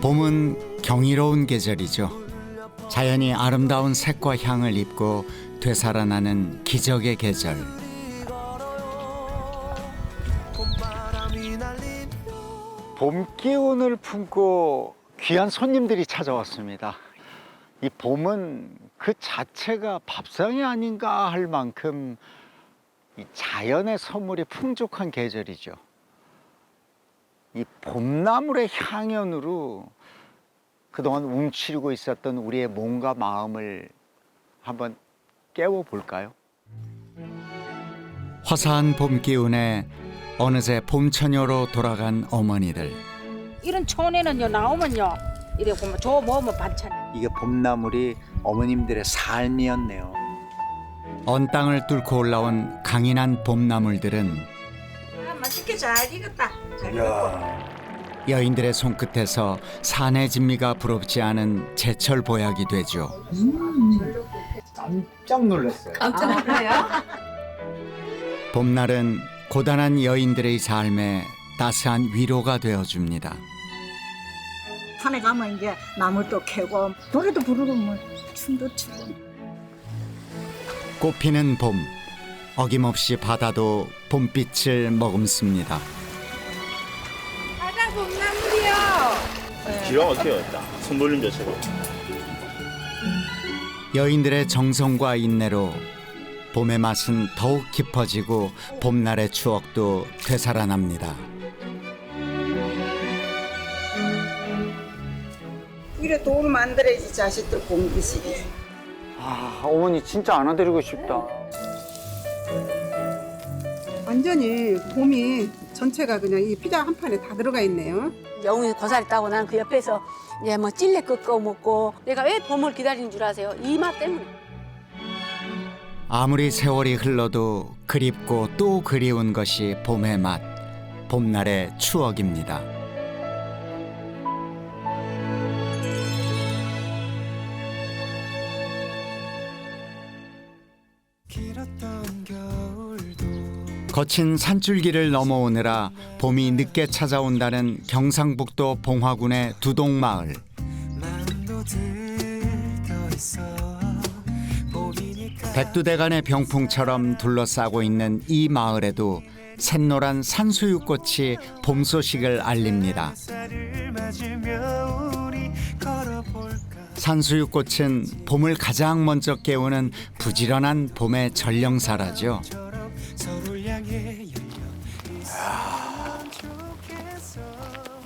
봄은 경이로운 계절이죠. 자연이 아름다운 색과 향을 입고 되살아나는 기적의 계절. 봄 기운을 품고 귀한 손님들이 찾아왔습니다. 이 봄은 그 자체가 밥상이 아닌가 할 만큼 이 자연의 선물이 풍족한 계절이죠. 이 봄나물의 향연으로 그동안 움츠리고 있었던 우리의 몸과 마음을 한번 깨워볼까요? 화사한 봄 기운에 어느새 봄처녀로 돌아간 어머니들. 이런 촌에는요 나오면요 이래 보면 저 먹으면 반찬. 이게 봄나물이 어머님들의 삶이었네요. 언 땅을 뚫고 올라온 강인한 봄나물들은 맛있게 잘 익었다. 잘 익었고. 여인들의 손끝에서 산의 진미가 부럽지 않은 제철 보약이 되죠. 깜짝 놀랐어요. 깜짝 놀라요? 봄날은 고단한 여인들의 삶에 따스한 위로가 되어줍니다. 산에 가면 이제 나물도 캐고 노래도 부르고 뭐 춤도 추고. 꽃피는 봄, 어김없이 바다도 봄빛을 머금습니다. 바다 봄나물이요. 기가 막혀요. 일단 손놀림 자체가. 여인들의 정성과 인내로 봄의 맛은 더욱 깊어지고 봄날의 추억도 되살아납니다. 이래 돌 만들어야지 자식들 공부시지. 아, 어머니 진짜 안아드리고 싶다. 완전히 봄이 전체가 그냥 이 피자 한 판에 다 들어가 있네요. 영훈이 고사리 따고 나는 그 옆에서 이제 뭐 찔레 꺾어 먹고 내가 왜 봄을 기다리는 줄 아세요? 이 맛 때문에. 아무리 세월이 흘러도 그립고 또 그리운 것이 봄의 맛, 봄날의 추억입니다. 거친 산줄기를 넘어오느라 봄이 늦게 찾아온다는 경상북도 봉화군의 두동마을. 백두대간의 병풍처럼 둘러싸고 있는 이 마을에도 샛노란 산수유꽃이 봄 소식을 알립니다. 산수유꽃은 봄을 가장 먼저 깨우는 부지런한 봄의 전령사라죠.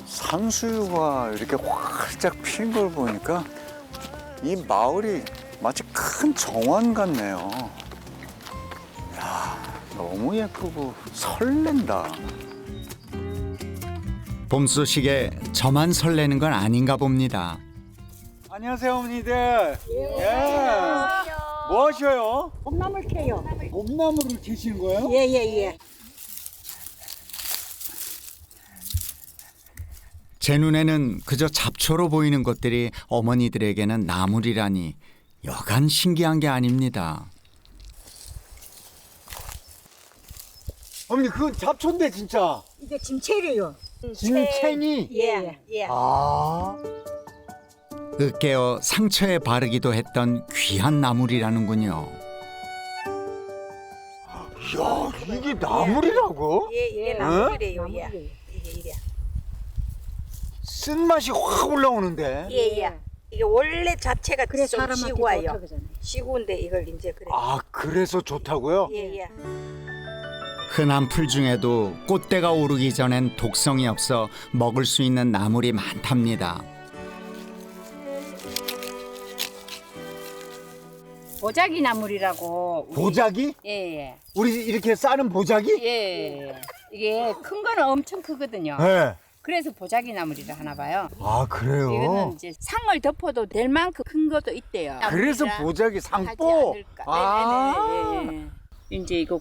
산수유가 이렇게 활짝 핀 걸 보니까 이 마을이 마치 큰 정원 같네요. 야, 너무 예쁘고 설렌다. 봄 소식에 저만 설레는 건 아닌가 봅니다. 안녕하세요, 어머니들. 예. 뭐 하셔요? 봄나물 캐요. 봄나무를 캐시는 거예요? 예예예. 제 눈에는 그저 잡초로 보이는 것들이 어머니들에게는 나물이라니 여간 신기한 게 아닙니다. 어머니 그건 잡초인데 진짜. 이게 짐채래요. 진챙이. 예. 예. 아. 으깨어 상처에 바르기도 했던 귀한 나물이라는군요. 이야, 이게 나물이라고? 예, 이게 나물이래요. 예. 이게. 쓴맛이 확 올라오는데. 예. 이게 원래 자체가 그래 좀 사람한테 시구와요. 좋다 그러잖아요. 시구인데 이걸 이제 그래. 아, 그래서 좋다고요? 예. 흔한 풀 중에도 꽃대가 오르기 전엔 독성이 없어 먹을 수 있는 나물이 많답니다. 보자기 나물이라고. 보자기? 예. 우리 이렇게 싸는 보자기? 예. 이게 큰 거는 엄청 크거든요. 네. 그래서 보자기 나물이라 하나 봐요. 아, 그래요? 이거는 이제 상을 덮어도 될 만큼 큰 것도 있대요. 그래서 나물이라 보자기 하지 상보? 않을까. 아. 네네네. 이제 이거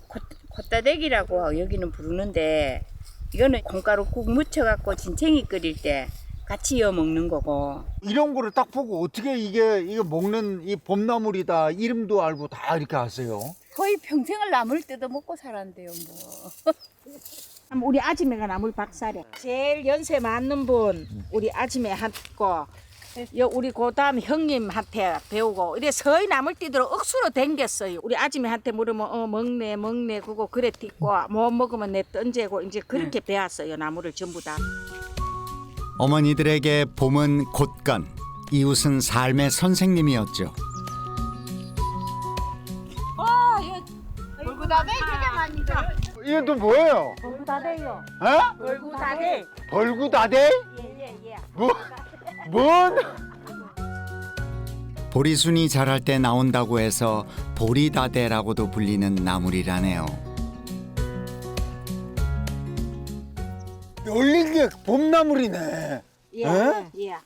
콧다대기라고 여기는 부르는데 이거는 콩가루 국 묻혀갖고 진챙이 끓일 때 같이 이어 먹는 거고. 이런 거를 딱 보고 어떻게 이게 먹는 이 봄나물이다 이름도 알고 다 이렇게 아세요? 거의 평생을 나물 뜯어 먹고 살았는데요, 뭐. 우리 아줌매가 나물 박사래. 제일 연세 많는 분 우리 아줌매 한거 우리 그다음 형님한테 배우고 이래 서희 나물 띠들어 억수로 댕겼어요. 우리 아줌매한테 물으면 먹네 그거 그래 띠고 못 먹으면 내 던지고 이제 그렇게 배웠어요. 나물을 전부 다. 어머니들에게 봄은 곳간, 이웃은 삶의 선생님이었죠. 이게 또 뭐예요? 벌구다대요. 어? 벌구다대. 벌구다대? 예예예. 뭔? 보리순이 자랄 때 나온다고 해서 보리다대라고도 불리는 나물이라네요. 열린 게 봄나물이네. 예. 에? 예.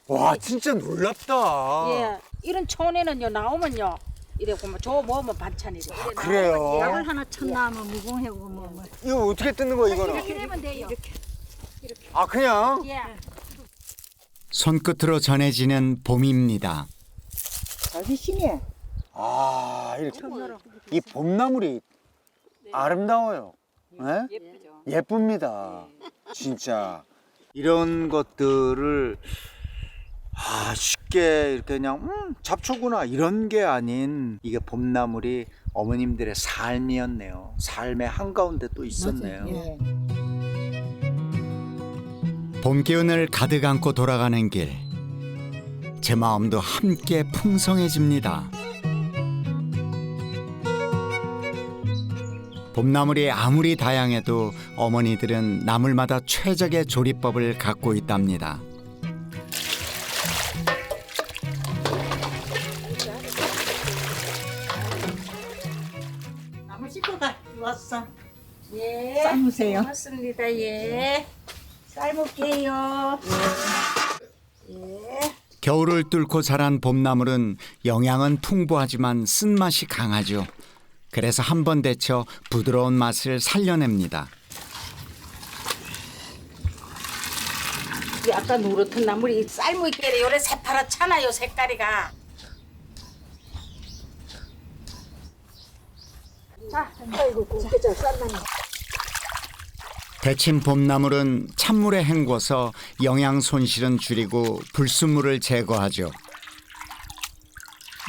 와, 진짜 놀랍다. 예. 이런 촌에는요 나오면요 이래 보면 저 먹으면 반찬이래. 이래 그래요? 나오면 약을 하나 쳤나면 무공해고 뭐. 이거 어떻게 뜯는 거야, 이거는? 이렇게 되면 돼요. 아, 그냥? 예. 손끝으로 전해지는 봄입니다. 자기 신이야. 아, 이렇게. 이 봄나물이 아름다워요. 네? 예쁩니다. 진짜. 이런 것들을 쉽게 이렇게 그냥 잡초구나 이런 게 아닌 이게 봄나물이 어머님들의 삶이었네요. 삶의 한가운데 또 있었네요. 예. 봄 기운을 가득 안고 돌아가는 길. 제 마음도 함께 풍성해집니다. 봄나물이 아무리 다양해도 어머니들은 나물마다 최적의 조리법을 갖고 있답니다. 나물 씻고 가. 왔어. 예. 삶으세요. 고맙습니다. 예. 삶을게요. 예. 겨울을 뚫고 자란 봄나물은 영양은 풍부하지만 쓴맛이 강하죠. 그래서 한 번 데쳐 부드러운 맛을 살려냅니다. 이 아까 노릇한 나물이 삶을게래 요래 새파랗잖아요 색깔이가. 자, 아이고 곱게 잘 삶았네. 데친 봄나물은 찬물에 헹궈서 영양 손실은 줄이고 불순물을 제거하죠.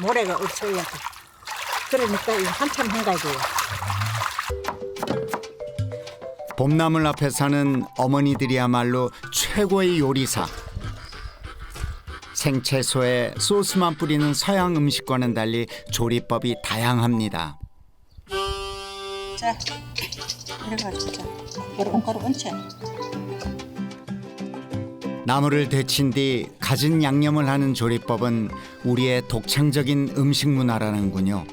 모래가 없어야 돼. 그러니까 이거 한참 헹가야 돼요. 봄나물 앞에 사는 어머니들이야말로 최고의 요리사. 생채소에 소스만 뿌리는 서양 음식과는 달리 조리법이 다양합니다. 자, 이래가지고 자, 고루 얹혀. 나물을 데친 뒤 갖은 양념을 하는 조리법은 우리의 독창적인 음식 문화라는군요.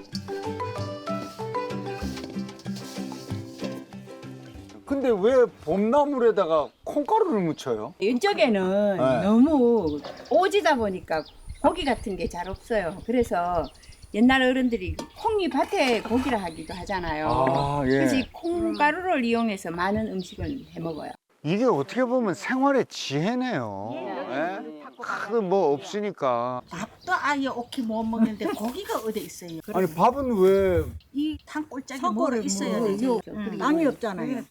근데 왜 봄나물에다가 콩가루를 묻혀요? 이쪽에는 네. 너무 오지다 보니까 고기 같은 게 잘 없어요. 그래서 옛날 어른들이 콩이 밭에 고기라 하기도 하잖아요. 아, 예. 그래서 이 콩가루를 이용해서 많은 음식을 해 먹어요. 이게 어떻게 보면 생활의 지혜네요. 예? 그 뭐 없으니까. 밥도 아예 오케이 못 먹는데 고기가 어디 있어요? 아니 밥은 왜? 이 탕골짜기 석고를 뭐가 있어야 뭐, 되죠. 땅이 없잖아요.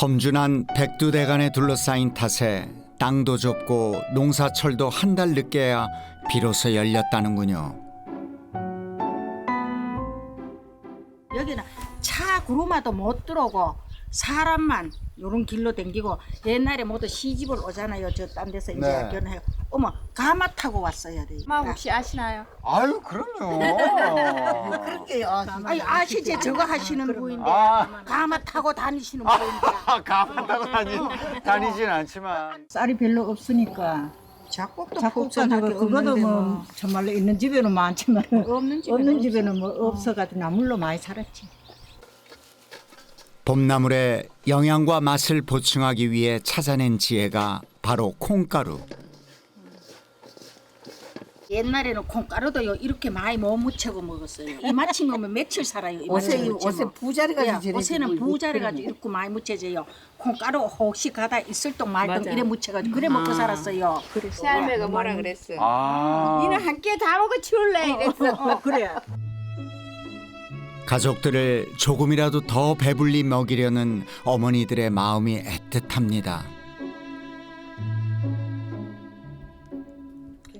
험준한 백두대간에 둘러싸인 탓에 땅도 좁고 농사철도 한 달 늦게야 비로소 열렸다는군요. 여기는 차 구루마도 못 들어오고 사람만 요런 길로 댕기고 옛날에 모두 시집을 오잖아요. 저 딴 데서 이제 네. 결혼해. 어머 가마 타고 왔어야 돼요. 마 혹시 아시나요? 아유 그럼요. 그렇게요. 아니 아시지 저거 하시는 분인데 아. 가마 타고 다니시는 분인데 가만 타고 다니진 않지만. 쌀이 별로 없으니까 작곡도 작곡자가 그것도 뭐 정말로 있는 집에는 많지만 없는 집에는 뭐 없어가지고 나물로 많이 살았지. 봄나물의 영양과 맛을 보충하기 위해 찾아낸 지혜가 바로 콩가루. 옛날에는 콩가루도요 이렇게 많이 못 묻혀고 먹었어요. 이 마친 거면 며칠 살아요. 이 마친 옷에 부자리가 옷에는 부자리가지고 이렇게 많이 묻혀져요. 콩가루 혹시 가다 있을 동 말동 이래 묻혀가지고 그래 먹고 살았어요. 새할매가 뭐라 그랬어? 아. 니는 한 끼 다 먹어 치울래 이랬어. 그래. 가족들을 조금이라도 더 배불리 먹이려는 어머니들의 마음이 애틋합니다.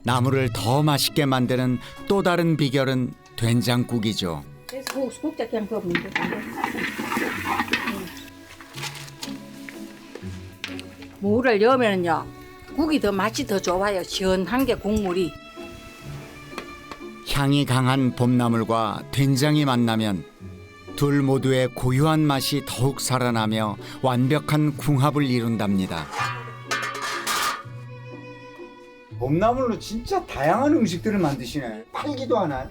나물을 더 맛있게 만드는 또 다른 비결은 된장국이죠. 그래서 국자 그냥 부으면 돼. 무를 넣으면요 국이 더 맛이 더 좋아요. 시원한 게 국물이. 향이 강한 봄나물과 된장이 만나면 둘 모두의 고유한 맛이 더욱 살아나며 완벽한 궁합을 이룬답니다. 봄나물로 진짜 다양한 음식들을 만드시네. 팔기도 하나요?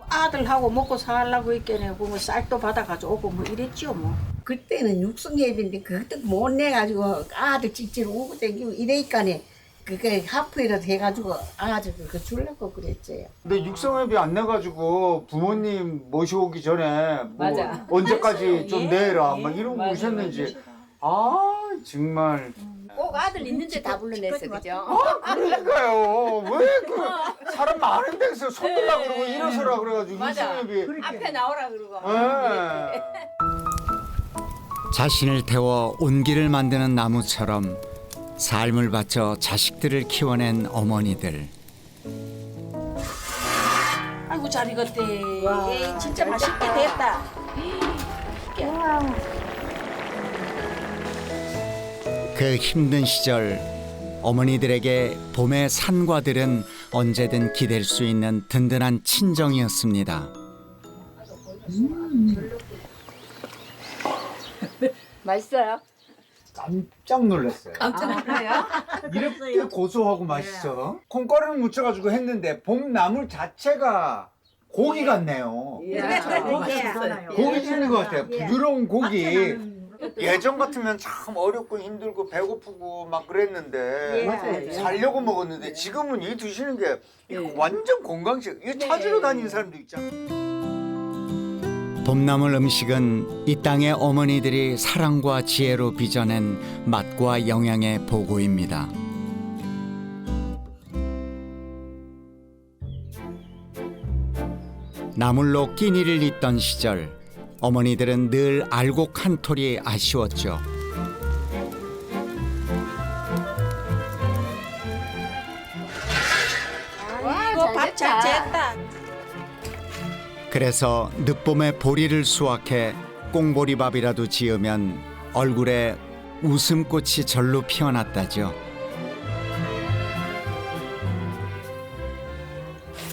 아들하고 먹고 살라고 있겠네. 뭐 쌀도 받아 가져오고 뭐 이랬지요 뭐. 그때는 육성예비인데 그것도 못 내가지고 아들 찍지로 오고 댕기고 이래니까네 그게 하프이라도 해가지고 아들 그거 주려고 그랬어요. 근데 육성회비 안 내가지고 부모님 모시고 오기 전에 뭐 언제까지 좀 내라 막 이러고 오셨는지. 아 정말. 꼭 아들 있는데 다 불러냈어, 그죠? 그러니까요. 왜 그 사람 많은 데서 손들라 그러고 일어서라 그래가지고 육성회비. 앞에 나오라 그러고. 예. 자신을 태워 온기를 만드는 나무처럼 삶을 바쳐 자식들을 키워낸 어머니들. 아이고 잘 익었대. 에이, 진짜 맛있게 됐다. 그 힘든 시절 어머니들에게 봄의 산과들은 언제든 기댈 수 있는 든든한 친정이었습니다. 맛있어요? 깜짝 놀랐어요. 깜짝 놀라요? 이렇게 고소하고 맛있어. 콩가루를 묻혀가지고 했는데 봄나물 자체가 고기 같네요. 고기 씹는 것 같아요. 부드러운 고기. 예전 같으면 참 어렵고 힘들고 배고프고 막 그랬는데 살려고 먹었는데 지금은 이 드시는 게 이거 완전 건강식. 이거 찾으러 다니는 사람도 있잖아. 봄나물 음식은 이 땅의 어머니들이 사랑과 지혜로 빚어낸 맛과 영양의 보고입니다. 나물로 끼니를 잇던 시절 어머니들은 늘 알곡 한 톨이 아쉬웠죠. 이거 밥잘 쨌다. 그래서 늦봄에 보리를 수확해 꽁보리밥이라도 지으면 얼굴에 웃음꽃이 절로 피어났다죠.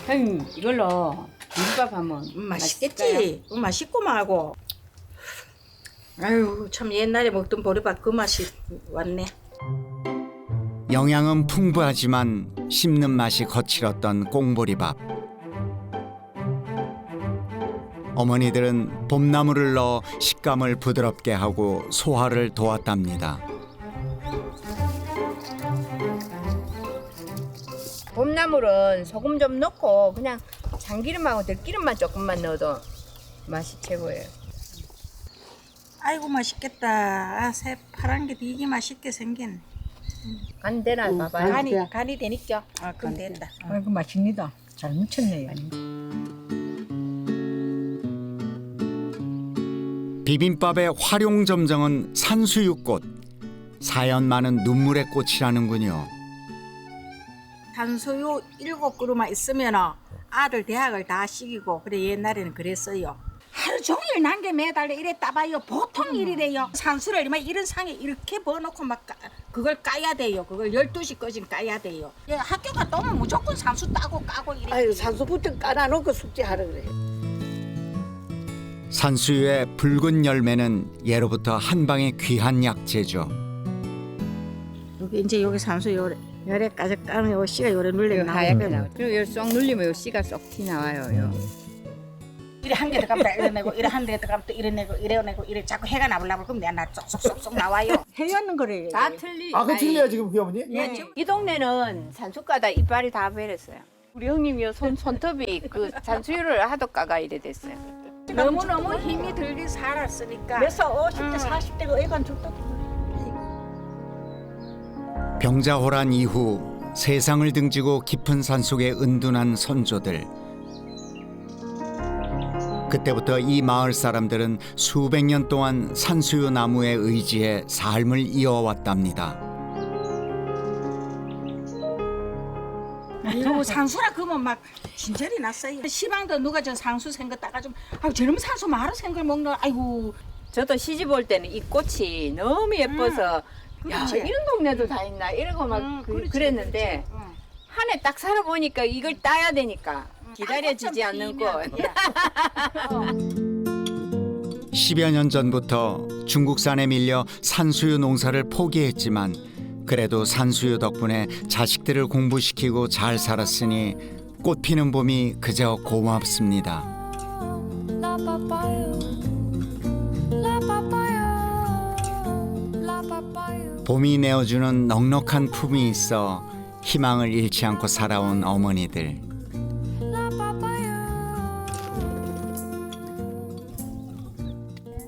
형님 이걸로 비빔밥 하면 맛있겠지. 맛있고만 하고. 아유 참 옛날에 먹던 보리밥 그 맛이 왔네. 영양은 풍부하지만 씹는 맛이 거칠었던 꽁보리밥. 어머니들은 봄나물을 넣어 식감을 부드럽게 하고 소화를 도왔답니다. 봄나물은 소금 좀 넣고 그냥 참기름하고 들기름만 조금만 넣어도 맛이 최고예요. 아이고 맛있겠다. 아, 새파란 게 되게 맛있게 생긴. 간 되나 봐봐요. 간이 되니까. 아 그럼 된다. 아이고 맛있니다. 잘 묻혔네요. 비빔밥의 활용 점정은 산수유꽃. 사연 많은 눈물의 꽃이라는군요. 산수유 7그루만 있으면 아들 대학을 다 시키고 그래 옛날에는 그랬어요. 하루 종일 난게 매달려 이래 따봐요. 보통 일이래요. 산수를 막 이런 상에 이렇게 버놓고 막 그걸 까야 돼요. 그걸 12시까지 까야 돼요. 예, 학교 갔다 오면 무조건 산수 따고 까고 이래. 아유 산소부터 깔아놓고 숙제하라 그래요. 산수유의 붉은 열매는 예로부터 한방의 귀한 약재죠. 여기 이제 여기 산수 요래까지 까면 요 씨가 요래 눌려 하얗게 나오죠. 그리고 여기 쏙 눌리면 요 씨가 쏙 티 나와요. 이래 한 개 들어가면 이래 내고 이래 한 개 들어가면 또 이래 내고 이래 내고 이래 자꾸 해가 나불나불 그럼 내가 쏙쏙쏙쏙 나와요. 해야는 거래요. 다 틀리. 아, 그 틀려요 지금 그 어머니? 이 동네는 산수가다 이빨이 다 베렸어요. 우리 형님이요 손톱이 그 산수유를 하도 까가 이래 됐어요. 너무너무 힘이 들게 살았으니까. 그래서 50대 40대가 애간 죽다. 병자호란 이후 세상을 등지고 깊은 산속에 은둔한 선조들. 그때부터 이 마을 사람들은 수백 년 동안 산수유 나무에 의지해 삶을 이어왔답니다. 아유 상수라 그러면 막 진절이 났어요. 시방도 누가 저 상수 생거 따가지고 아유 저놈 상수 말아 생걸 먹노. 아이고 저도 시집 올 때는 이 꽃이 너무 예뻐서 야 그렇지. 이런 동네도 다 있나 이러고 막 그렇지, 그랬는데 그렇지. 한 해 딱 살아보니까 이걸 따야 되니까 기다려지지 않는 꽃. 10여 년 전부터 중국산에 밀려 산수유 농사를 포기했지만 그래도 산수유 덕분에 자식들을 공부시키고 잘 살았으니 꽃 피는 봄이 그저 고맙습니다. 봄이 내어주는 넉넉한 품이 있어 희망을 잃지 않고 살아온 어머니들.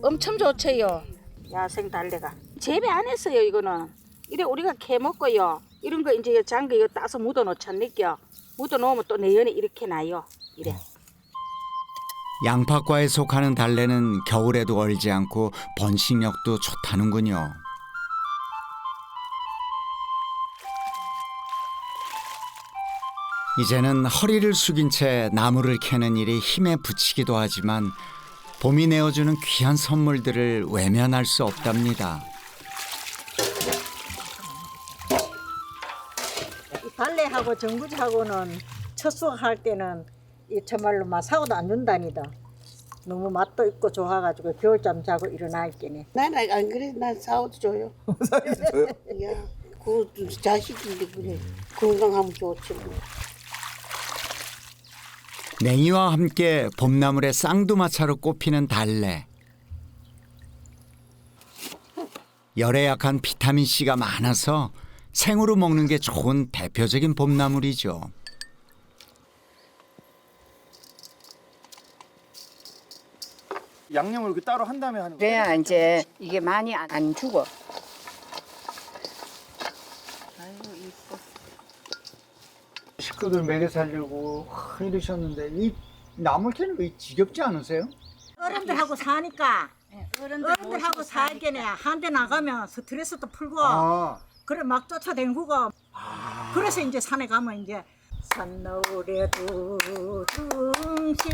엄청 좋죠요. 야생 달래가 재배 안 했어요 이거는. 이래 우리가 캐 먹고요. 이런 거 이제 장거 이거 따서 묻어 놓잖니까. 묻어 놓으면 또 내년에 이렇게 나요. 이래. 양파과에 속하는 달래는 겨울에도 얼지 않고 번식력도 좋다는군요. 이제는 허리를 숙인 채 나무를 캐는 일이 힘에 부치기도 하지만 봄이 내어주는 귀한 선물들을 외면할 수 없답니다. 이 달래하고 전구지하고는 첫 수확할 때는 이 정말로 막 사고도 안 준다니다. 너무 맛도 있고 좋아가지고 겨울잠 자고 일어날 때네. 나는 안 그래. 난 사오도 줘요. 사이즈 줘요? 야, 그 자식인데 그래. 건강하면 좋지 뭐. 냉이와 함께 봄나물의 쌍두마차로 꼽히는 달래. 열에 약한 비타민C가 많아서 생으로 먹는 게 좋은 대표적인 봄나물이죠. 양념을 그 따로 한 다음에 하는 거예요? 그래야 이제 이게 많이 안 죽어. 식구들 먹여 살려고 이러셨는데 이 나물 캐는 거 지겹지 않으세요? 어른들하고 사니까 어른들하고 살게네 한 대 나가면 스트레스도 풀고 아, 그래 막 쫓아다니고 그래서 이제 산에 가면 이제 산노래도 둥시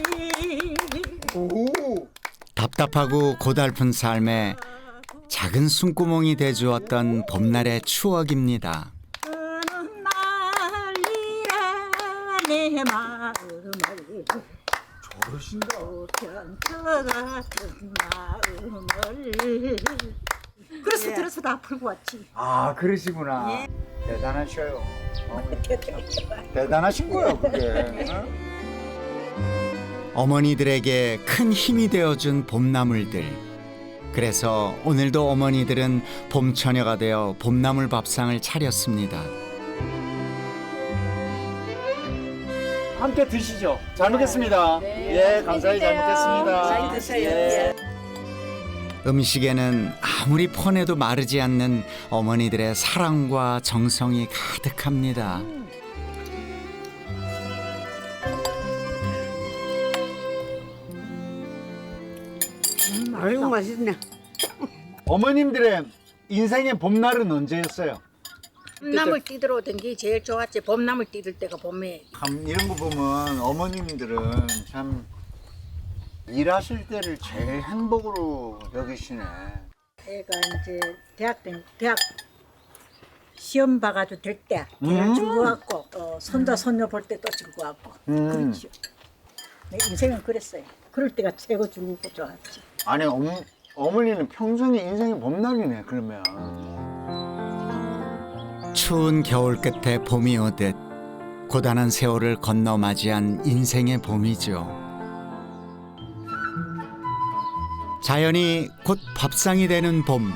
오, 답답하고 고달픈 삶에 작은 숨구멍이 돼주었던 봄날의 추억입니다. 어느 날이라 내 마음을 잘하신다. 편터 같은 마음을 그래서 스트레스 다 풀고 왔지. 아, 그러시구나. 대단하셔요. 대단하신 거예요, 그게. 어머니들에게 큰 힘이 되어준 봄나물들. 그래서 오늘도 어머니들은 봄처녀가 되어 봄나물 밥상을 차렸습니다. 함께 드시죠. 잘 먹겠습니다. 예, 감사히 잘 먹겠습니다. 많이 드세요. 예. 음식에는 아무리 퍼내도 마르지 않는 어머니들의 사랑과 정성이 가득합니다. 아이고 맛있네. 어머님들의 인생의 봄날은 언제였어요? 봄나물 띠들어 오던 게 제일 좋았지. 봄나물 띠들 때가 봄에. 참 이런 거 보면 어머님들은 참 일하실 때를 제일 행복으로 여기시네. 애가 이제 대학 시험 봐가지고 될 때 들고 왔고 또 손자 손녀 볼 때 또 들고 왔고 그렇죠. 내 인생은 그랬어요. 그럴 때가 최고 즐겁고 좋았지. 아니 어머니는 평생의 인생의 봄날이네 그러면. 추운 겨울 끝에 봄이 오듯 고단한 세월을 건너 맞이한 인생의 봄이죠. 자연이 곧 밥상이 되는 봄.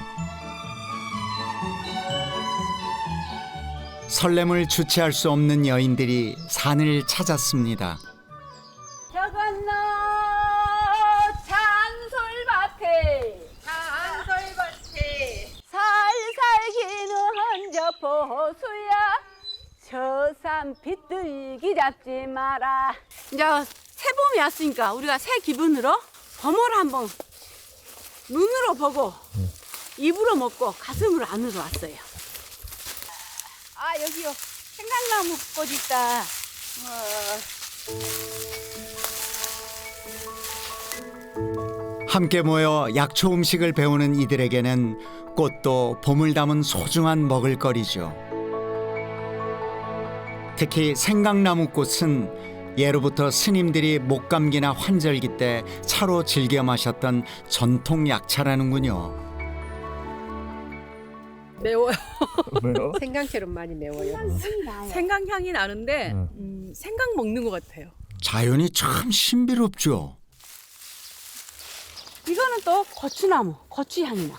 설렘을 주체할 수 없는 여인들이 산을 찾았습니다. 저 건너 잔솔밭에 살살 기는 저 보수야 저 산 비둘기 잡지 마라. 이제 새봄이 왔으니까 우리가 새 기분으로 봄을 한번 눈으로 보고 입으로 먹고 가슴으로 안으로 왔어요. 아, 여기요. 생강나무 꽃 있다. 함께 모여 약초 음식을 배우는 이들에게는 꽃도 봄을 담은 소중한 먹을거리죠. 특히 생강나무 꽃은 예로부터 스님들이 목감기나 환절기 때 차로 즐겨 마셨던 전통 약차라는군요. 매워요. 왜요? 생강처럼 많이 매워요. 생강 향이 나는데 생강 먹는 것 같아요. 자연이 참 신비롭죠. 이거는 또 고추나무, 고추향이 나.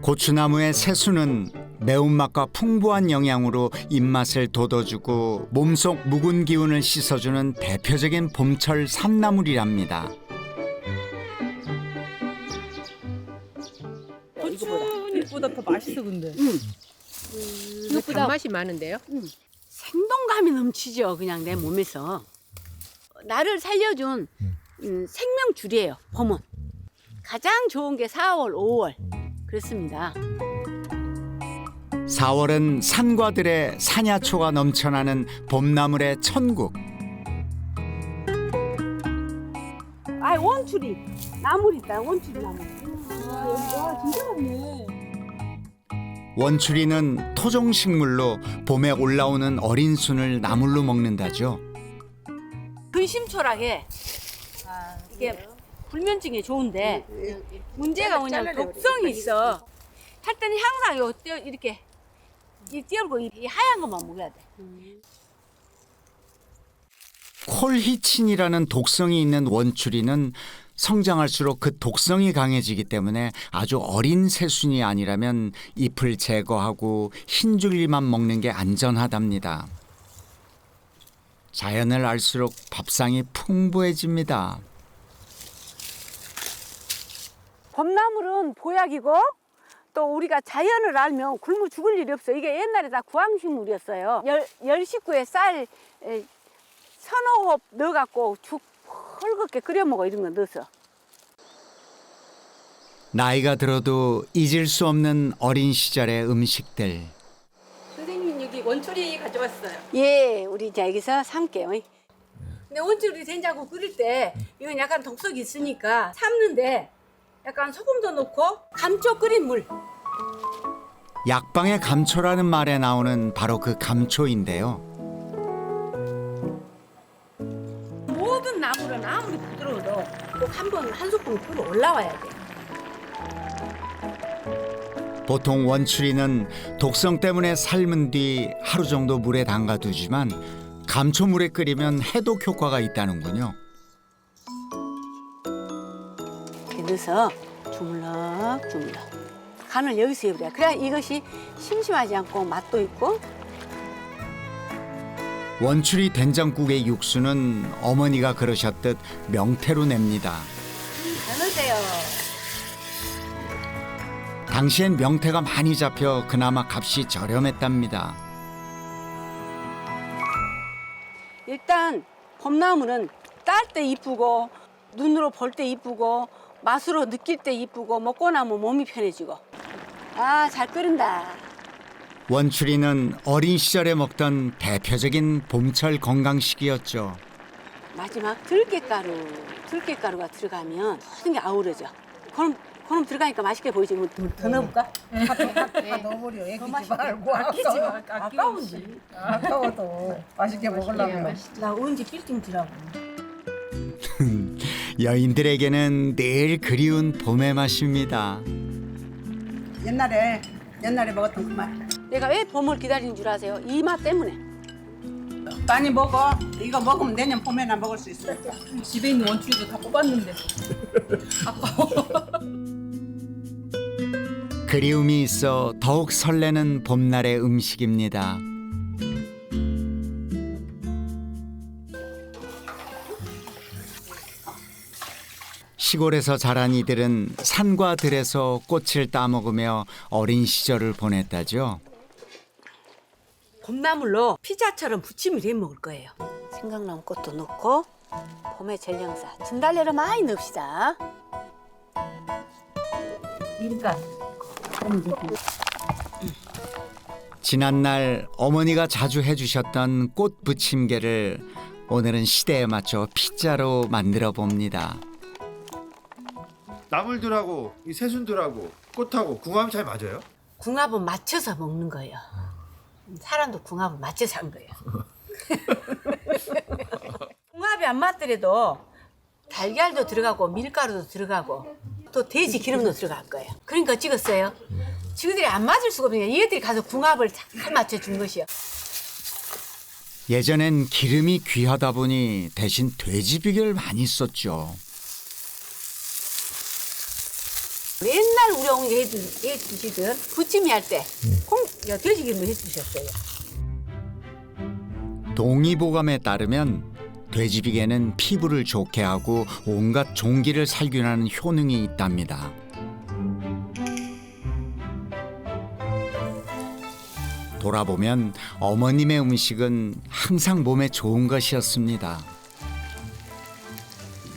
고추나무의 새순은 매운맛과 풍부한 영양으로 입맛을 돋워주고 몸속 묵은 기운을 씻어주는 대표적인 봄철 산나물이랍니다. 고추잎보다 더 맛있어 근데. 이것보다 단맛이 많은데요? 생동감이 넘치죠. 그냥 내 몸에서. 나를 살려준 생명줄이에요. 봄은. 가장 좋은 게 4월, 5월. 그렇습니다. 4월은 산과들의 산야초가 넘쳐나는 봄나물의 천국. 아, 원추리. 나물 있다. 원추리 나물. 와, 진짜 많네. 원추리는 토종식물로 봄에 올라오는 어린 순을 나물로 먹는다죠. 근심초락에 이게 불면증에 좋은데 문제가 뭐냐면 독성이 있어. 할 때는 항상 요 이렇게 띄우고 이 하얀 것만 먹어야 돼. 콜히친이라는 독성이 있는 원추리는 성장할수록 그 독성이 강해지기 때문에 아주 어린 새순이 아니라면 잎을 제거하고 흰 줄기만 먹는 게 안전하답니다. 자연을 알수록 밥상이 풍부해집니다. 봄나물은 보약이고 또 우리가 자연을 알면 굶어 죽을 일이 없어요. 이게 옛날에 다 구황식물이었어요. 열 식구에 쌀 서너 홉 넣어갖고 죽 헐겁게 끓여 먹어. 이런 거 넣어서. 나이가 들어도 잊을 수 없는 어린 시절의 음식들. 선생님 여기 원추리 가져왔어요. 예, 우리 이제 여기서 삶게요. 근데 원추리 된장국 끓일 때 이건 약간 독성이 있으니까 삶는데 약간 소금도 넣고 감초 끓인 물. 약방의 감초라는 말에 나오는 바로 그 감초인데요. 모든 나물은 아무리 부드러워도 꼭 한 스푼 끓어 올라와야 돼. 보통 원추리는 독성 때문에 삶은 뒤 하루 정도 물에 담가두지만 감초물에 끓이면 해독 효과가 있다는군요. 이렇게 넣어서 주물럭 간을 여기서 해버려. 그래야 이것이 심심하지 않고 맛도 있고. 원추리 된장국의 육수는 어머니가 그러셨듯 명태로 냅니다. 잘 넣으세요. 당시엔 명태가 많이 잡혀 그나마 값이 저렴했답니다. 일단 봄나물은 딸 때 이쁘고 눈으로 볼 때 이쁘고 맛으로 느낄 때 이쁘고 먹고 나면 몸이 편해지고. 아, 잘 끓인다. 원추리는 어린 시절에 먹던 대표적인 봄철 건강식이었죠. 마지막 들깨가루가 들어가면 모든 게 아우러져. 그럼 들어가니까 맛있게 보이지. 더 넣어볼까? 다 넣어버려. 애기지 말고 아까운지. 아까워도 맛있게 먹으려면. 나 언제 빌딩 들라고. 여인들에게는 늘 그리운 봄의 맛입니다. 옛날에 먹었던 그 맛. 내가 왜 봄을 기다리는 줄 아세요? 이 맛 때문에. 많이 먹어. 이거 먹으면 내년 봄에나 먹을 수 있어. 집에 있는 원추리도 다 뽑았는데. 아까워. 그리움이 있어 더욱 설레는 봄날의 음식입니다. 시골에서 자란 이들은 산과 들에서 꽃을 따먹으며 어린 시절을 보냈다죠. 봄나물로 피자처럼 부침을 해 먹을 거예요. 생강나무 꽃도 넣고 봄의 전령사 진달래를 많이 넣읍시다. 밀가루. 지난날 어머니가 자주 해주셨던 꽃 부침개를 오늘은 시대에 맞춰 피자로 만들어 봅니다. 나물들하고 이 새순들하고 꽃하고 궁합이 잘 맞아요? 궁합은 맞춰서 먹는 거예요. 사람도 궁합을 맞춰서 한 거예요. 궁합이 안 맞더라도 달걀도 들어가고 밀가루도 들어가고 또 돼지 기름도 들어갈 거예요. 그러니까 찍었어요. 지그들이 안 맞을 수가 없으니까 얘들이 가서 궁합을 잘 맞춰준 것이요. 예전엔 기름이 귀하다 보니 대신 돼지 비계를 많이 썼죠. 맨날 우리 어머니가 해주시던 부침이 할 때 돼지 기름을 해주셨어요. 동의보감에 따르면 돼지 비계는 피부를 좋게 하고 온갖 종기를 살균하는 효능이 있답니다. 돌아보면 어머님의 음식은 항상 몸에 좋은 것이었습니다.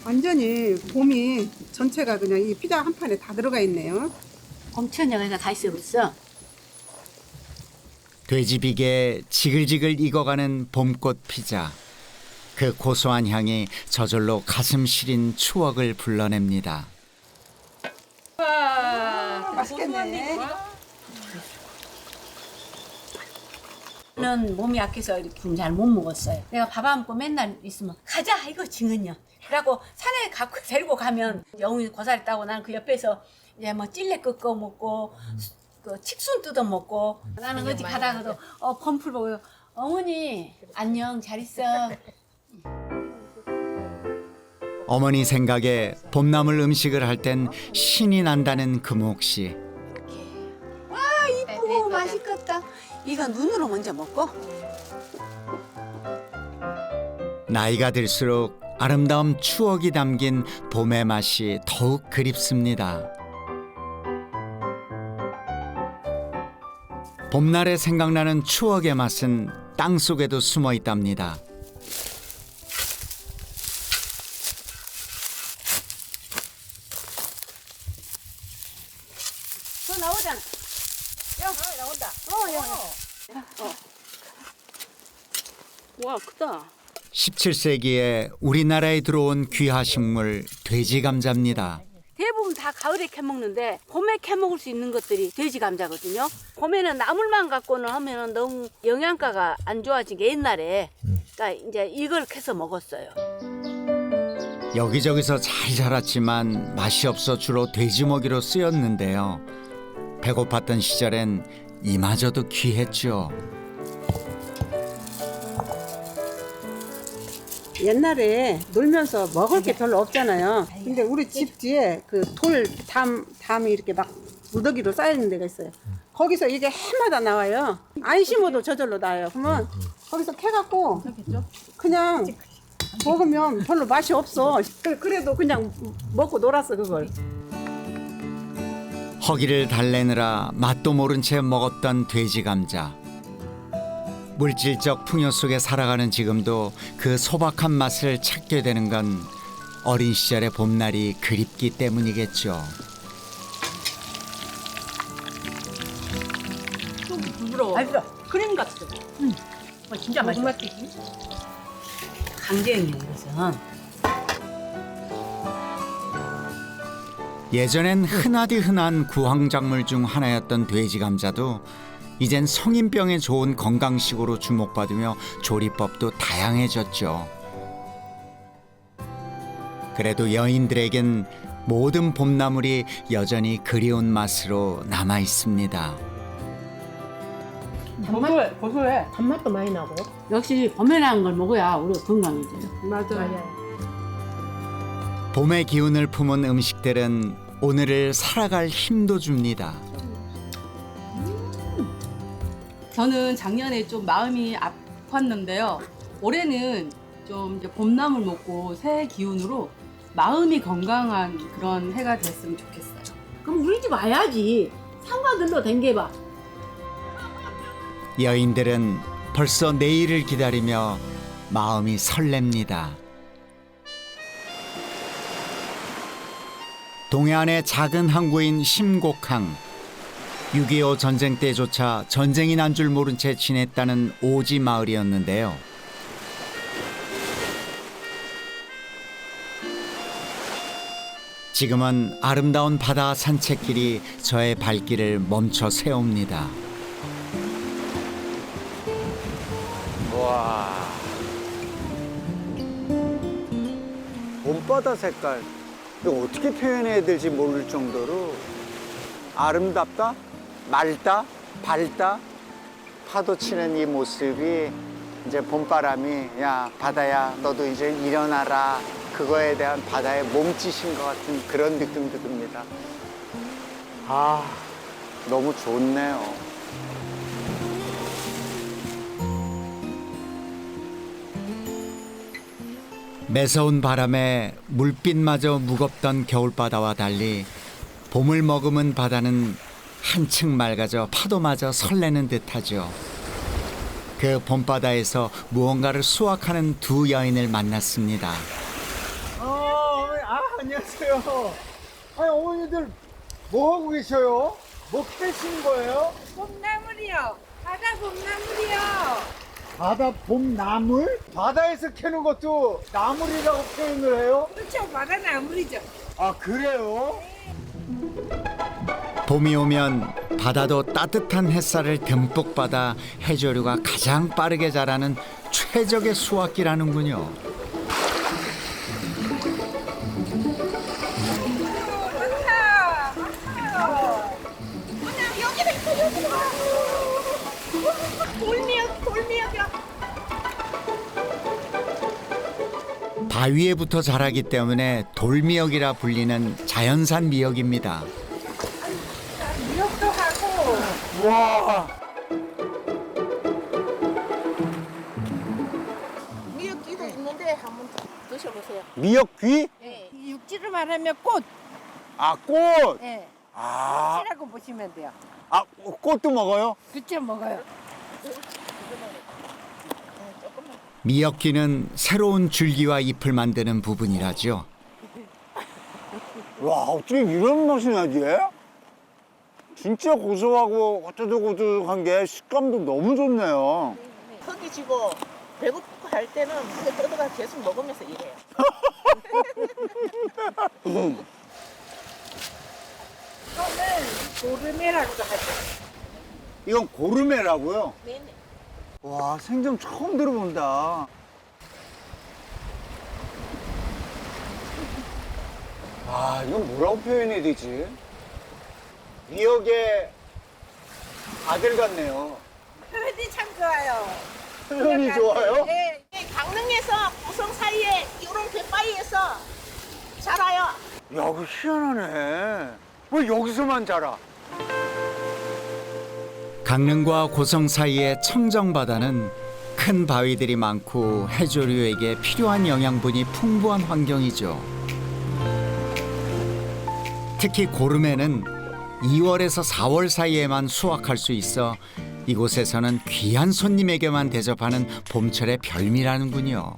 완전히 봄이 전체가 그냥 이 피자 한 판에 다 들어가 있네요. 엄청 여기가 다 있어 벌써. 돼지 비계에 지글지글 익어가는 봄꽃 피자. 그 고소한 향이 저절로 가슴 시린 추억을 불러냅니다. 맛있겠네. 저는 몸이 약해서 이렇게 잘 못 먹었어요. 내가 밥 안 먹고 맨날 있으면 가자 이거 징은요. 그래갖고 산에 갖고 데리고 가면 영훈이 고사리 따고 나는 그 옆에서 이제 뭐 찔레 꺾어 먹고 그 칡순 뜯어 먹고 나는 어디 가다가도 펌플 보고 어머니 안녕 잘 있어. 어머니 생각에 봄나물 음식을 할 땐 신이 난다는 금옥 씨. 이쁘고 맛있겠다. 이거 눈으로 먼저 먹고. 나이가 들수록 아름다운 추억이 담긴 봄의 맛이 더욱 그립습니다. 봄날에 생각나는 추억의 맛은 땅속에도 숨어 있답니다. 또 나오잖아. 나온다. 와 크다. 17세기에 우리나라에 들어온 귀하 식물 돼지 감자입니다. 대부분 다 가을에 캐먹는데 봄에 캐먹을 수 있는 것들이 돼지 감자거든요. 봄에는 나물만 갖고는 하면은 너무 영양가가 안 좋아진 게 옛날에. 그러니까 이제 이걸 캐서 먹었어요. 여기저기서 잘 자랐지만 맛이 없어 주로 돼지 먹이로 쓰였는데요. 배고팠던 시절엔 이마저도 귀했죠. 옛날에 놀면서 먹을 게 별로 없잖아요. 근데 우리 집 뒤에 그 담이 이렇게 막 무더기로 쌓여있는 데가 있어요. 거기서 이게 해마다 나와요. 안 심어도 저절로 나와요. 그러면 거기서 캐갖고 그냥 먹으면 별로 맛이 없어. 그래도 그냥 먹고 놀았어 그걸. 허기를 달래느라 맛도 모른 채 먹었던 돼지 감자. 물질적 풍요 속에 살아가는 지금도 그 소박한 맛을 찾게 되는 건 어린 시절의 봄날이 그립기 때문이겠죠. 부드러워. 맛있어. 크림 같아. 진짜 맛있어. 강제형이에요, 이것은. 예전엔 흔하디 흔한 구황작물 중 하나였던 돼지 감자도 이젠 성인병에 좋은 건강식으로 주목받으며 조리법도 다양해졌죠. 그래도 여인들에겐 모든 봄나물이 여전히 그리운 맛으로 남아 있습니다. 고소해. 단맛도 많이 나고. 역시 봄에 나는 걸 먹어야 우리가 건강해져요. 맞아요. 봄의 기운을 품은 음식들은 오늘을 살아갈 힘도 줍니다. 저는 작년에 좀 마음이 아팠는데요. 올해는 좀 이제 봄나물 먹고 새 기운으로 마음이 건강한 그런 해가 됐으면 좋겠어요. 그럼 우리 집 와야지. 상가들로 댕겨봐. 여인들은 벌써 내일을 기다리며 마음이 설렙니다. 동해안의 작은 항구인 심곡항. 6.25 전쟁 때조차 전쟁이 난 줄 모른 채 지냈다는 오지 마을이었는데요. 지금은 아름다운 바다 산책길이 저의 발길을 멈춰 세웁니다. 와. 봄바다 색깔. 이거 어떻게 표현해야 될지 모를 정도로 아름답다, 맑다, 밝다. 파도 치는 이 모습이 이제 봄바람이 야 바다야 너도 이제 일어나라. 그거에 대한 바다의 몸짓인 것 같은 그런 느낌도 듭니다. 아, 너무 좋네요. 매서운 바람에 물빛마저 무겁던 겨울바다와 달리 봄을 머금은 바다는 한층 맑아져 파도마저 설레는 듯하죠. 그 봄바다에서 무언가를 수확하는 두 여인을 만났습니다. 안녕하세요. 아니, 어머니들 뭐 하고 계셔요? 뭐 캐시는 거예요? 봄나물이요. 바다 봄나물이요. 바다 봄나물? 바다에서 캐는 것도 나물이라고 표현을 해요? 그렇죠. 바다 나물이죠. 아, 그래요? 봄이 오면 바다도 따뜻한 햇살을 듬뿍 받아 해조류가 가장 빠르게 자라는 최적의 수확기라는군요. 바위에 붙어 자라기 때문에 돌미역이라 불리는 자연산 미역입니다. 미역도 하고 와. 미역기도 있는데 한번 드셔보세요. 미역귀? 네. 육지를 말하면 꽃. 아, 꽃. 네. 아, 꽃이라고 보시면 돼요. 아, 꽃도 먹어요? 그쵸 먹어요. 미역기는 새로운 줄기와 잎을 만드는 부분이라죠. 와, 어떻게 이런 맛이 나지? 진짜 고소하고 고소고소한 게 식감도 너무 좋네요. 허기 지고 배고프고 할 때는 물에 떠들어가 계속 먹으면서 일해요. 이거는 고르메라고도 하죠. 이건 고르메라고요? 네네. 와, 생전 처음 들어본다. 아, 이건 뭐라고 표현해야 되지? 미역의 아들 같네요. 표현이 참 좋아요. 표현이 좋아요? 네. 강릉에서 고성 사이에 이런 갯바위에서 자라요. 야, 이거 희한하네. 왜 여기서만 자라? 강릉과 고성 사이의 청정바다는 큰 바위들이 많고 해조류에게 필요한 영양분이 풍부한 환경이죠. 특히 고름에는 2월에서 4월 사이에만 수확할 수 있어 이곳에서는 귀한 손님에게만 대접하는 봄철의 별미라는군요.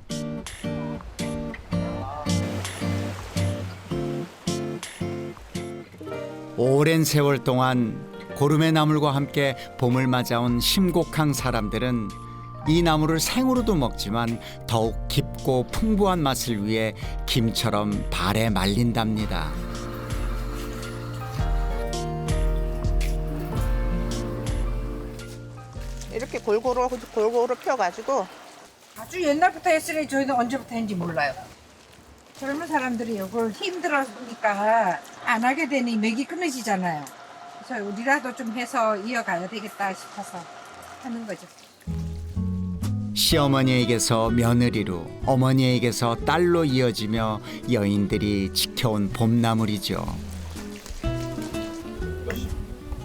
오랜 세월 동안 고름의 나물과 함께 봄을 맞아온 심곡항 사람들은 이 나물을 생으로도 먹지만 더욱 깊고 풍부한 맛을 위해 김처럼 발에 말린답니다. 이렇게 골고루 펴가지고 아주 옛날부터 했으니 저희는 언제부터 했는지 몰라요. 젊은 사람들이 이걸 힘들으니까 안 하게 되니 맥이 끊어지잖아요. 그래서 우리라도 좀 해서 이어가야 되겠다 싶어서 하는 거죠. 시어머니에게서 며느리로, 어머니에게서 딸로 이어지며 여인들이 지켜온 봄나물이죠.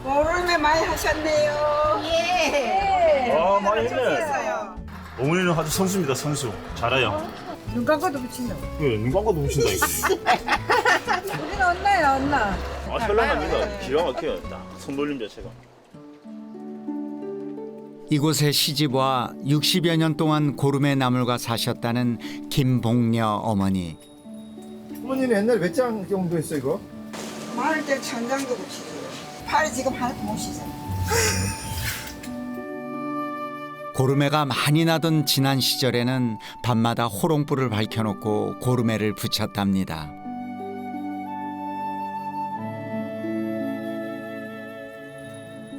고름에 많이 하셨네요. 예. 아, 많이 했네. 어머니는 아주 선수입니다, 선수. 잘해요. 눈 감고도 붙인다. 왜, 눈 감고도 붙인다, 이거. 우리는 언나야 언나. 아, 현란합니다. 기가 막혀요. 딱 손놀림 자체가. 이곳에 시집와 60여 년 동안 고름의 나물과 사셨다는 김봉녀 어머니. 어머니는 옛날에 몇 장 정도 했어 이거? 마을 때 천장도 붙이고 팔이 지금 하나도 못 씻어요. 고름해가 많이 나던 지난 시절에는 밤마다 호롱불을 밝혀놓고 고름해를 부쳤답니다.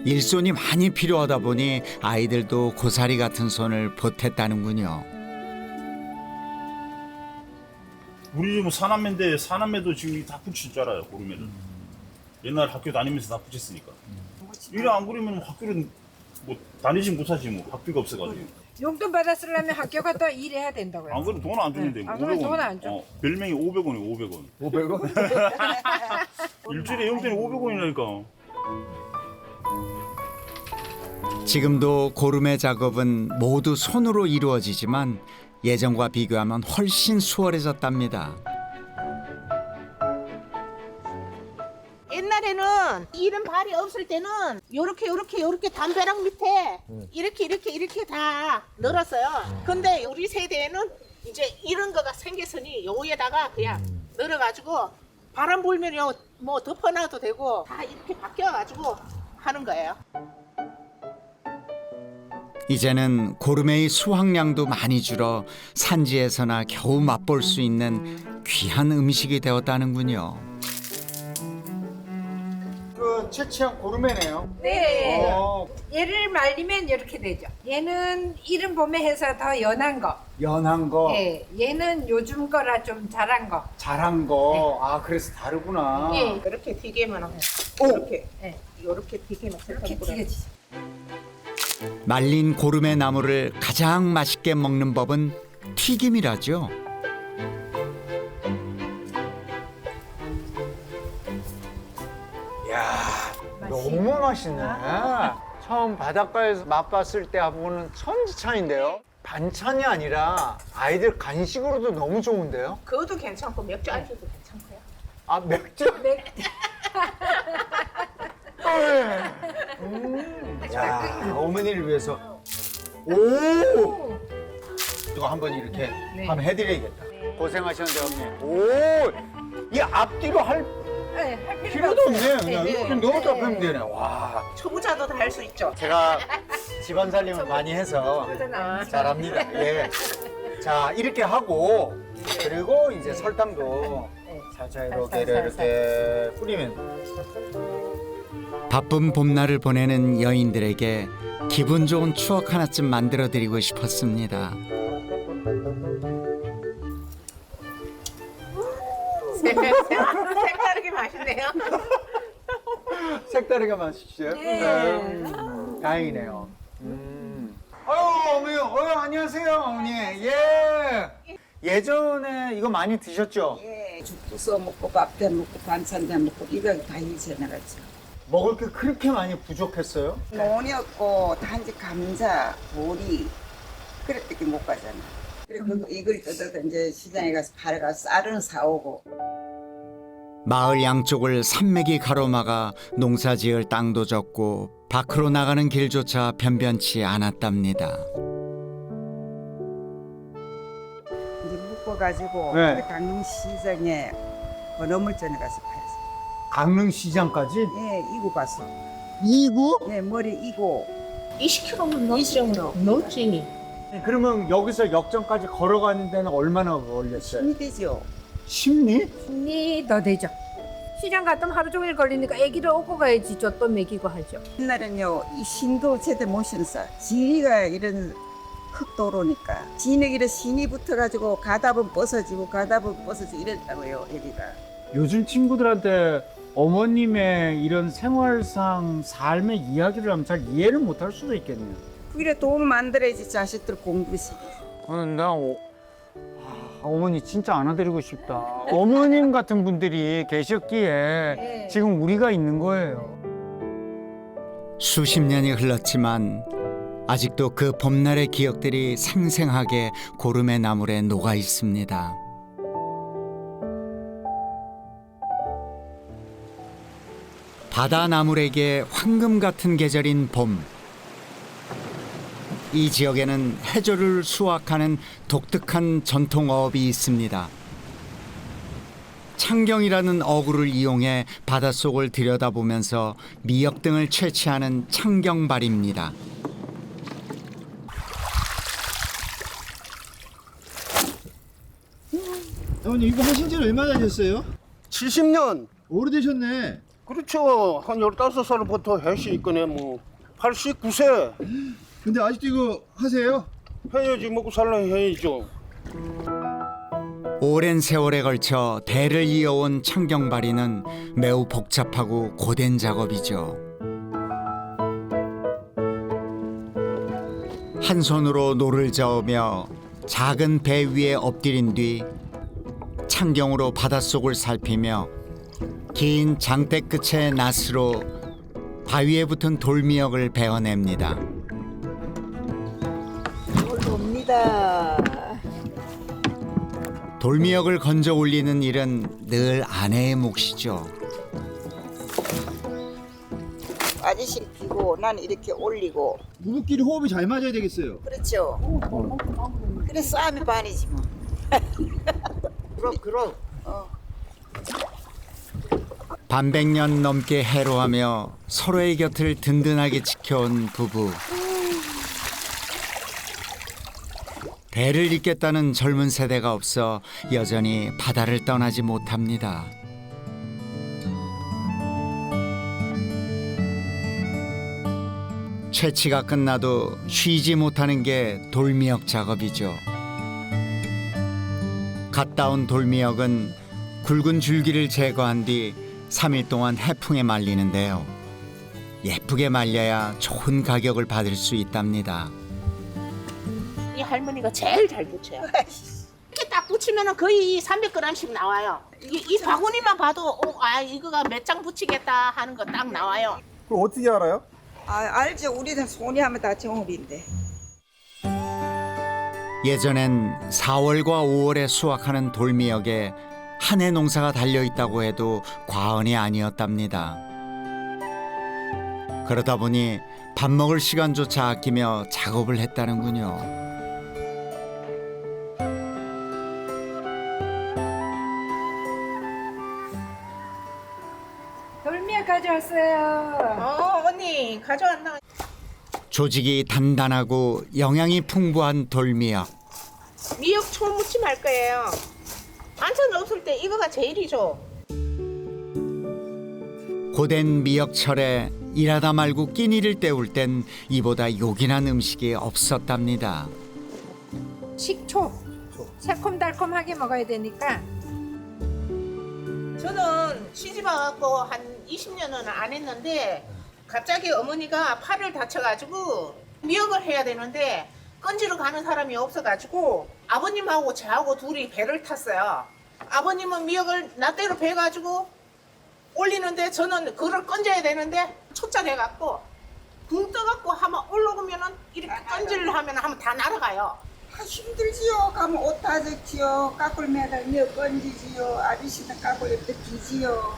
일손이 많이 필요하다 보니 아이들도 고사리 같은 손을 보탰다는군요. 우리 집은 사남매인데 사남매도 지금 다 붙일 줄 알아요, 고름해를. 옛날 학교 다니면서 다 붙였으니까. 이래 안 그러면 학교를 뭐 다니지 못하지 뭐 학비가 없어가지고. 용돈 받았으려면 학교 갔다 일해야 된다고요. 안 그러면 돈 안 주는데 뭐 안 그러면 500원. 돈 안 줘. 별명이 500원이에요, 500원. 500원? 일주일에 용돈이 500원이라니까. 지금도 고름해 작업은 모두 손으로 이루어지지만 예전과 비교하면 훨씬 수월해졌답니다. 옛날에는 이런 발이 없을 때는 요렇게 담벼락 밑에 이렇게 다 널었어요. 근데 우리 세대에는 이제 이런 거가 생겼으니 여기에다가 그냥 널어가지고 바람 불면요 뭐 덮어놔도 되고 다 이렇게 바뀌어가지고 하는 거예요. 이제는 고름해의 수확량도 많이 줄어 산지에서나 겨우 맛볼 수 있는 귀한 음식이 되었다는군요. 그 채취한 고름해네요. 네. 어, 얘를 말리면 이렇게 되죠. 얘는 이른 봄에 해서 더 연한 거. 연한 거, 예, 얘는 요즘 거라 좀 자란 거. 자란 거. 아 그래서 다르구나. 예. 이렇게 튀기면 오! 이렇게 튀기면 이렇게 튀겨지죠. 말린 고름해 나물을 가장 맛있게 먹는 법은 튀김이라죠. 이야, 너무 맛있네. 처음 바닷가에서 맛봤을 때하고는 천지 차이인데요. 반찬이 아니라 아이들 간식으로도 너무 좋은데요. 그것도 괜찮고 맥주 안주도 괜찮고요. 아 맥주? 야, 어머니를 위해서. 오! 이거 한번 이렇게 한번 해드려야겠다. 고생하셨는데 어머니. 오! 이 앞뒤로 할 필요도 없네. 그냥 이렇게 넣어서 하면 되네. 와. 초보자도 다 할 수 있죠. 제가 집안 살림을 많이 해서 잘합니다. 예. 자, 이렇게 하고 그리고 이제 설탕도 살짝 이렇게 뿌리면. 바쁜 봄날을 보내는 여인들에게 기분 좋은 추억 하나쯤 만들어드리고 싶었습니다. 색다르게 맛있네요. 색다르게 맛있어요? 다행이네요. 아유, 어머니, 안녕하세요, 어머니. 예. 예전에 이거 많이 드셨죠? 예, 죽도 써먹고 밥도 먹고 반찬도 먹고 이거 다 이제 나갔죠. 먹을 게 그렇게 많이 부족했어요? 논이었고 단지 감자, 보리 그랬더니 못 가잖아. 그리고 이걸 뜯어서 이제 시장에 가서 팔아가서 쌀은 사오고. 마을 양쪽을 산맥이 가로막아 농사지을 땅도 적고 밖으로 나가는 길조차 변변치 않았답니다. 이제 묶어가지고 네. 강릉시장에 건어물전에 가서 팔았어. 강릉시장까지? 예, 이고 갔어. 이구? 예, 머리 이고. 20km는 넘죠. 넘지. 그러면 여기서 역전까지 걸어가는 데는 얼마나 걸렸어요? 힘이 되죠. 심리? 힘이 더 되죠. 시장 갔다 하루 종일 걸리니까 애기를 업고 가야지 저 또 먹이고 하죠. 옛날엔요, 이 신도 제대로 못 신었어. 지리가 이런 흙도로니까. 진흙 이런 신이 붙어가지고 가답은 벗어지고 이랬다고요, 애기가. 요즘 친구들한테 어머님의 이런 생활상 삶의 이야기를 하면 잘 이해를 못할 수도 있겠네요. 그래 돈 만들어야지 자식들 공부시. 나 어머니 진짜 안아드리고 싶다. 어머님 같은 분들이 계셨기에 지금 우리가 있는 거예요. 수십 년이 흘렀지만 아직도 그 봄날의 기억들이 생생하게 고름의 나물에 녹아 있습니다. 바다 나물에게 황금 같은 계절인 봄. 이 지역에는 해조를 수확하는 독특한 전통어업이 있습니다. 창경이라는 어구를 이용해 바닷속을 들여다보면서 미역 등을 채취하는 창경발입니다. 어머니 이거 하신 지는 얼마나 되셨어요? 70년. 오래되셨네. 그렇죠. 한 15살부터 했으니까네 뭐 89세. 근데 아직도 이거 하세요? 해야지 먹고 살려 해야죠. 오랜 세월에 걸쳐 대를 이어온 창경발이는 매우 복잡하고 고된 작업이죠. 한 손으로 노를 저으며 작은 배 위에 엎드린 뒤 창경으로 바닷속을 살피며 긴 장대 끝의 낫으로 바위에 붙은 돌미역을 베어냅니다. 올라옵니다. 돌미역을 건져 올리는 일은 늘 아내의 몫이죠. 아저씨 피고 나는 이렇게 올리고. 부부끼리 호흡이 잘 맞아야 되겠어요. 그렇죠. 그래 싸움이 반이지 뭐. 그럼. 반백년 넘게 해로하며 서로의 곁을 든든하게 지켜온 부부. 대를 잇겠다는 젊은 세대가 없어 여전히 바다를 떠나지 못합니다. 채취가 끝나도 쉬지 못하는 게 돌미역 작업이죠. 갓 따온 돌미역은 굵은 줄기를 제거한 뒤 3일 동안 해풍에 말리는데요. 예쁘게 말려야 좋은 가격을 받을 수 있답니다. 이 할머니가 제일 잘 붙여요. 이렇게 딱 붙이면은 거의 300g씩 나와요. 이 바구니만 봐도 이거가 몇 장 붙이겠다 하는 거 딱 나와요. 그럼 어떻게 알아요? 알죠. 우리는 손이 하면 다 정업인데. 예전엔 4월과 5월에 수확하는 돌미역에 한 해 농사가 달려있다고 해도 과언이 아니었답니다. 그러다 보니 밥 먹을 시간조차 아끼며 작업을 했다는군요. 돌미역 가져왔어요. 언니 가져왔나? 조직이 단단하고 영양이 풍부한 돌미역. 미역 초무침 할 거예요. 반찬 없을 때 이거가 제일이죠. 고된 미역철에 일하다 말고 끼니를 때울 땐 이보다 요긴한 음식이 없었답니다. 식초. 새콤달콤하게 먹어야 되니까. 저는 시집 와갖고 한 20년은 안 했는데 갑자기 어머니가 팔을 다쳐가지고 미역을 해야 되는데 건지러 가는 사람이 없어가지고 아버님하고 저하고 둘이 배를 탔어요. 아버님은 미역을 낫대로 베가지고 올리는데 저는 그걸 건져야 되는데 초짜돼갖고 붕 떠갖고 한번 올라오면은 이렇게 건질을 하면 다 날아가요. 힘들지요. 가면 옷 다 젖지요. 까꿀 매달 미역 건지지요. 아저씨는 까꿀 옆에 뒤지요.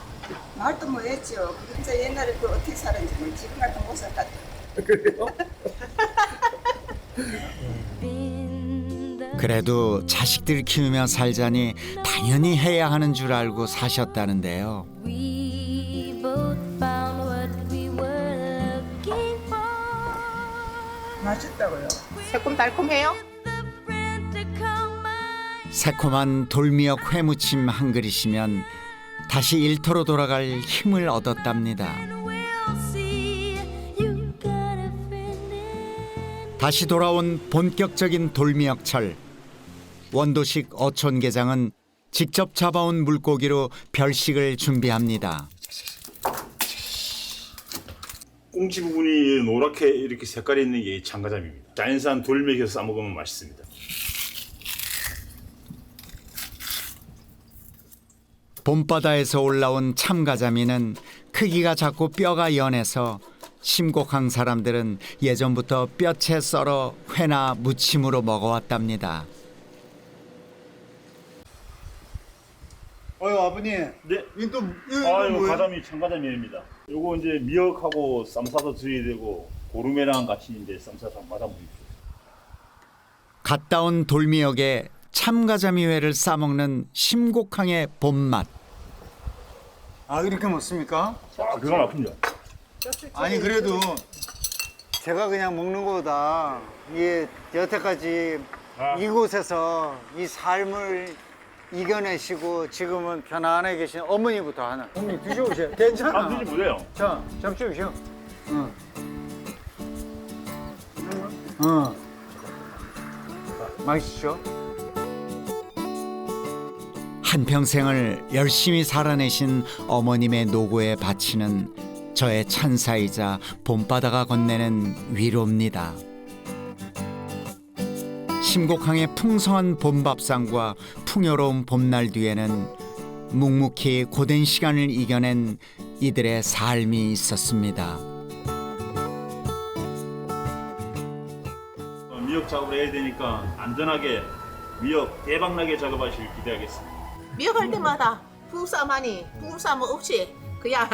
말도 못 했죠. 진짜 옛날에 그 어떻게 살았는지 뭐 지금 같은 못 살았다. 그래요? 그래도 자식들 키우며 살자니 당연히 해야 하는 줄 알고 사셨다는데요. 맛있다고요. 새콤달콤해요. 새콤한 돌미역 회무침 한 그릇이면 다시 일터로 돌아갈 힘을 얻었답니다. 다시 돌아온 본격적인 돌미역철. 원도식 어촌게장은 직접 잡아온 물고기로 별식을 준비합니다. 꽁치 부분이 노랗게 이렇게 색깔이 있는 게 참가자미입니다. 자연산 돌미역에서 싸먹으면 맛있습니다. 봄바다에서 올라온 참가자미는 크기가 작고 뼈가 연해서 심곡한 사람들은 예전부터 뼈채 썰어 회나 무침으로 먹어왔답니다. 아버님. 네. 이거 이거 뭐예요? 가자미 참가자미입니다. 요거 이제 미역하고 쌈 싸서 드셔야 되고 고르메랑 같이 이제 쌈 싸서 받아 먹으십시오. 갓 따온 돌미역에 참가자미회를 싸먹는 심곡항의 봄맛. 아 이렇게 먹습니까? 기가 막힙니다. 아니 그래도 제가 그냥 먹는 거보다 이게 여태까지 이곳에서 이 삶을 이겨내시고 지금은 편안하게 계신 어머니부터 하나. 어머니 드셔보세요. 괜찮아. 드시 보세요. 자, 잡수십시오. 응. 맛있죠? 한평생을 열심히 살아내신 어머님의 노고에 바치는 저의 찬사이자 봄바다가 건네는 위로입니다. 심곡항의 풍성한 봄밥상과 풍요로운 봄날 뒤에는 묵묵히 고된 시간을 이겨낸 이들의 삶이 있었습니다. 미역 작업을 해야 되니까 안전하게 미역 대박나게 작업하시길 기대하겠습니다. 미역 할 때마다 부부싸움하니 부부싸움 없이 그냥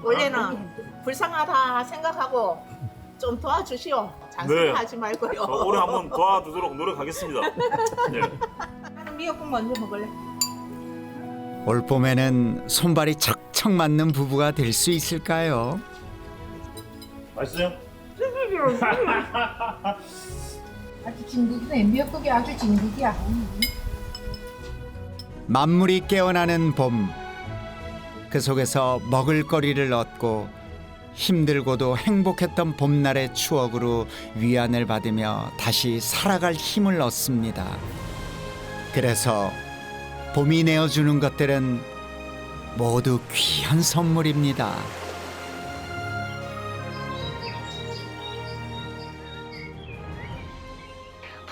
원래는 불쌍하다 생각하고 좀 도와주시오. 잔소리하지 말고요. 올해 한번 도와주도록 노력하겠습니다. 네. 나는 미역국 먼저 먹을래. 올 봄에는 손발이 척척 맞는 부부가 될 수 있을까요? 맛있어요? 아주 진국이네. 미역국이 아주 진국이야. 만물이 깨어나는 봄. 그 속에서 먹을거리를 얻고 힘들고도 행복했던 봄날의 추억으로 위안을 받으며 다시 살아갈 힘을 얻습니다. 그래서 봄이 내어주는 것들은 모두 귀한 선물입니다.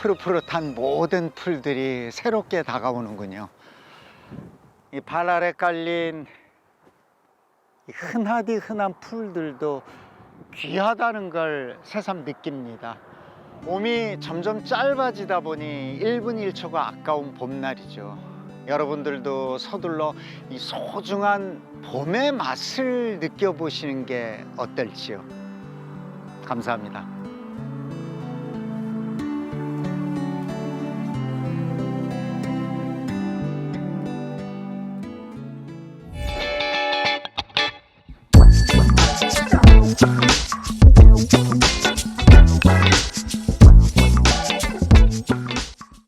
푸릇푸릇한 모든 풀들이 새롭게 다가오는군요. 이 발 아래 깔린 이 흔하디 흔한 풀들도 귀하다는 걸 새삼 느낍니다. 봄이 점점 짧아지다 보니 1분 1초가 아까운 봄날이죠. 여러분들도 서둘러 이 소중한 봄의 맛을 느껴보시는 게 어떨지요. 감사합니다.